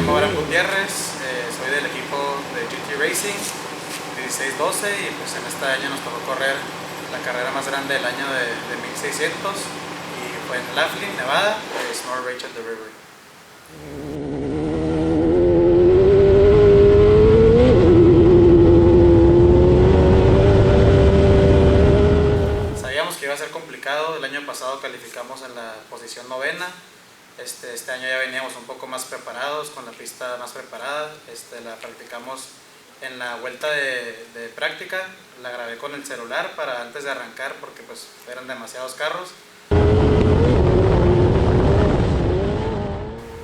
llamo Abraham Gutiérrez, soy del equipo de GT Racing 1612 y pues en este año nos tocó correr la carrera más grande del año de 1600 y fue en Laughlin, Nevada, Snow Rachel the River. Sabíamos que iba a ser complicado, el año pasado calificamos en la posición novena. Este año ya veníamos un poco más preparados, con la pista más preparada. La practicamos en la vuelta de práctica, la grabé con el celular para antes de arrancar porque pues eran demasiados carros.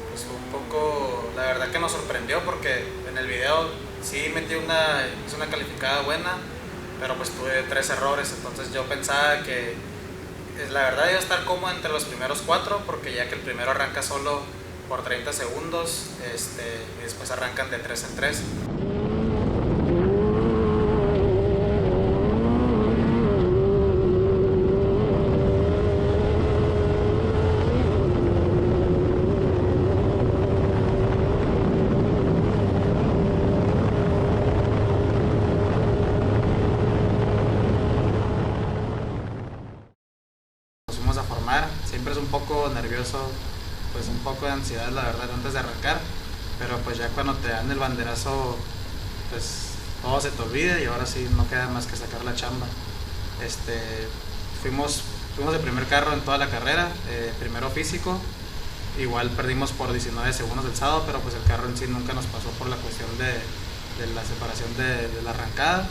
Pues fue un poco, la verdad que nos sorprendió porque en el video sí hice una calificada buena, pero pues tuve 3 errores, entonces yo pensaba que la verdad iba a estar cómodo entre los primeros 4 porque ya que el primero arranca solo por 30 segundos y después arrancan de 3 en 3. A formar, siempre es un poco nervioso, pues un poco de ansiedad la verdad antes de arrancar, pero pues ya cuando te dan el banderazo pues todo se te olvida y ahora sí no queda más que sacar la chamba. Fuimos el primer carro en toda la carrera, primero físico, igual perdimos por 19 segundos el sábado, pero pues el carro en sí nunca nos pasó por la cuestión de la separación de la arrancada.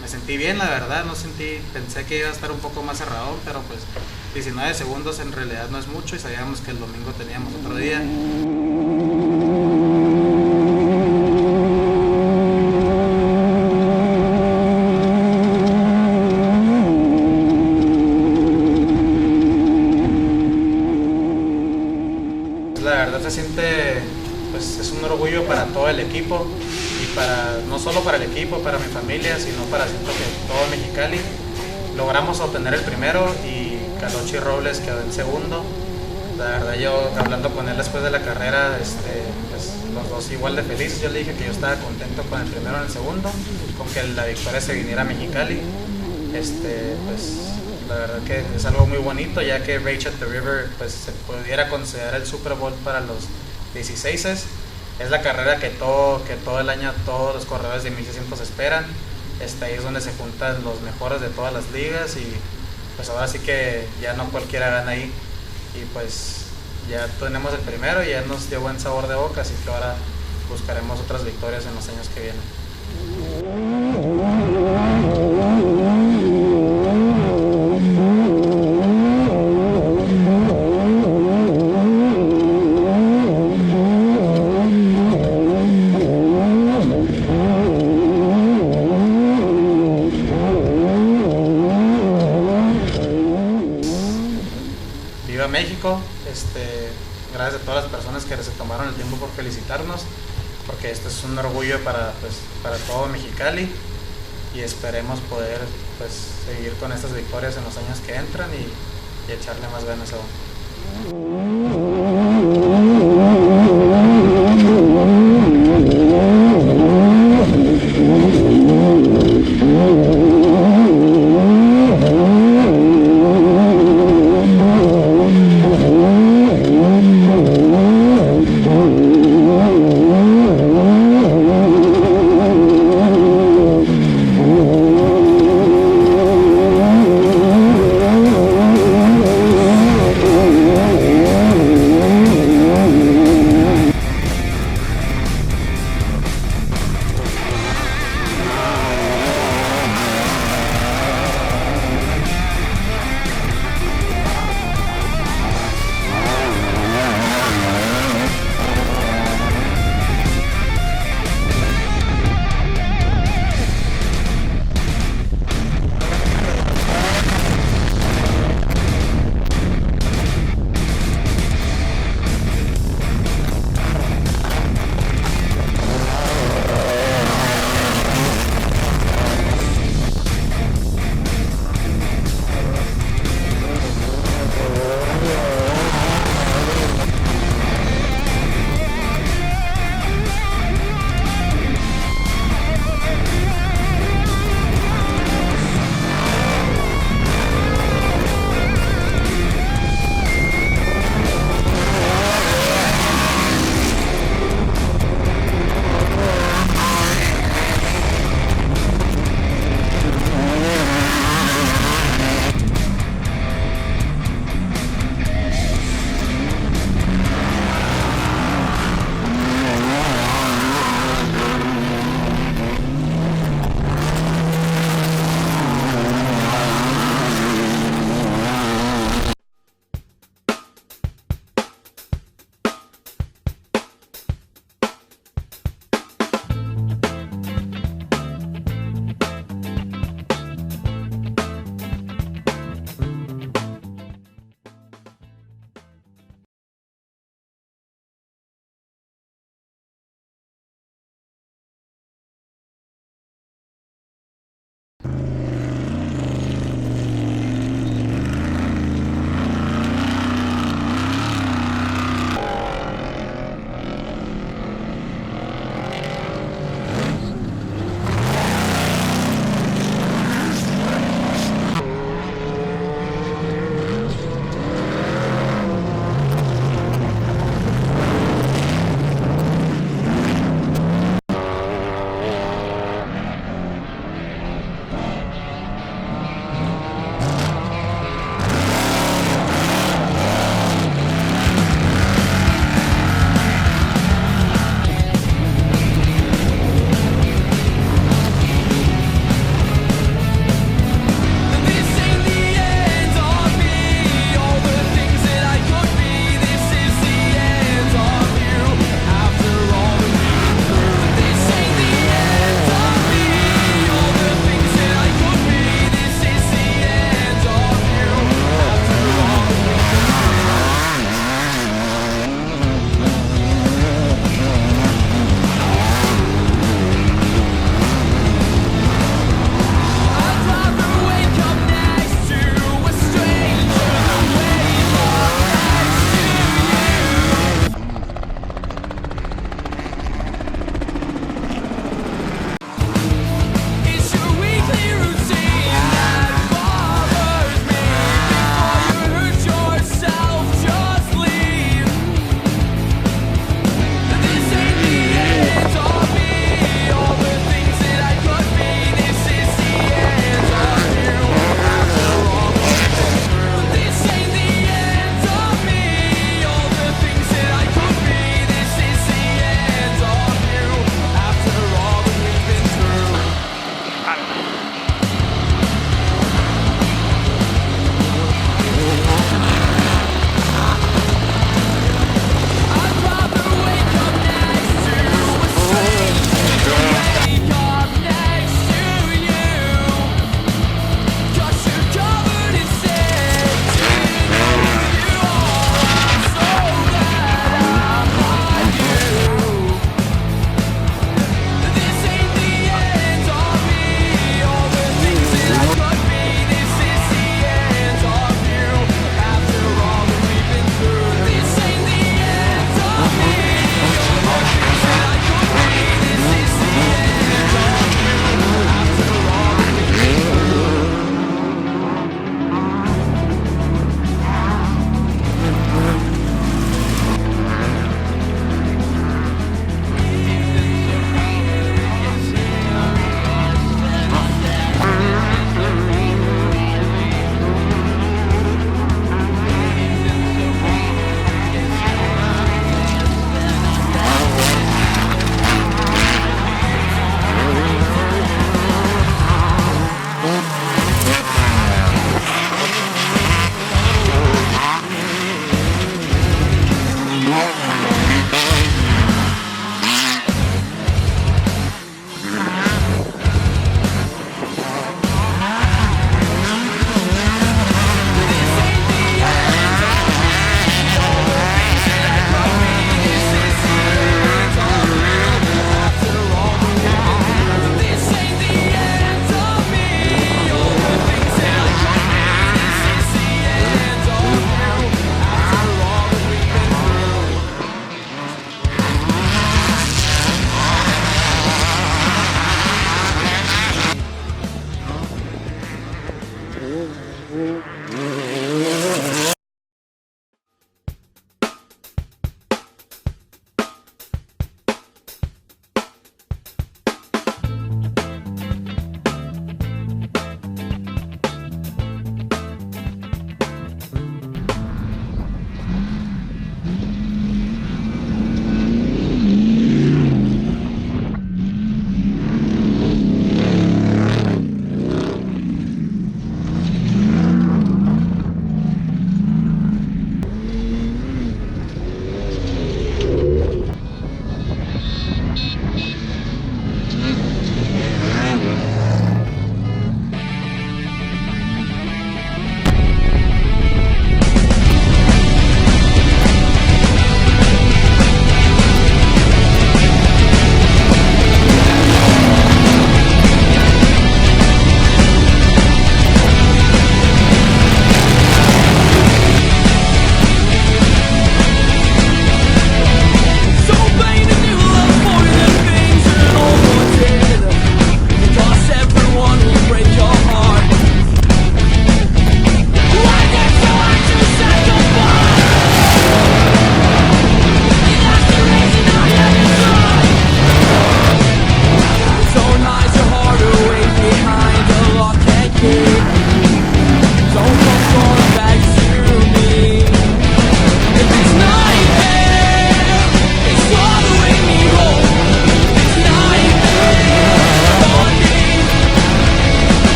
Me sentí bien, la verdad, pensé que iba a estar un poco más cerrado, pero pues 19 segundos en realidad no es mucho y sabíamos que el domingo teníamos otro día. La verdad se siente, pues es un orgullo para todo el equipo. No solo para el equipo, para mi familia, sino para todo Mexicali. Logramos obtener el primero y Calochi Robles quedó en segundo. La verdad yo hablando con él después de la carrera, pues, los dos igual de felices. Yo le dije que yo estaba contento con el primero y el segundo, con que la victoria se viniera a Mexicali. Pues la verdad que es algo muy bonito, ya que Rachel the River pues, se pudiera considerar el Super Bowl para los 16. Es la carrera que todo el año todos los corredores de 1600 esperan. Ahí es donde se juntan los mejores de todas las ligas y pues ahora sí que ya no cualquiera gana ahí. Y pues ya tenemos el primero y ya nos dio buen sabor de boca, así que ahora buscaremos otras victorias en los años que vienen. Viva México, gracias a todas las personas que se tomaron el tiempo por felicitarnos, porque esto es un orgullo para todo Mexicali y esperemos poder pues, seguir con estas victorias en los años que entran y echarle más ganas aún.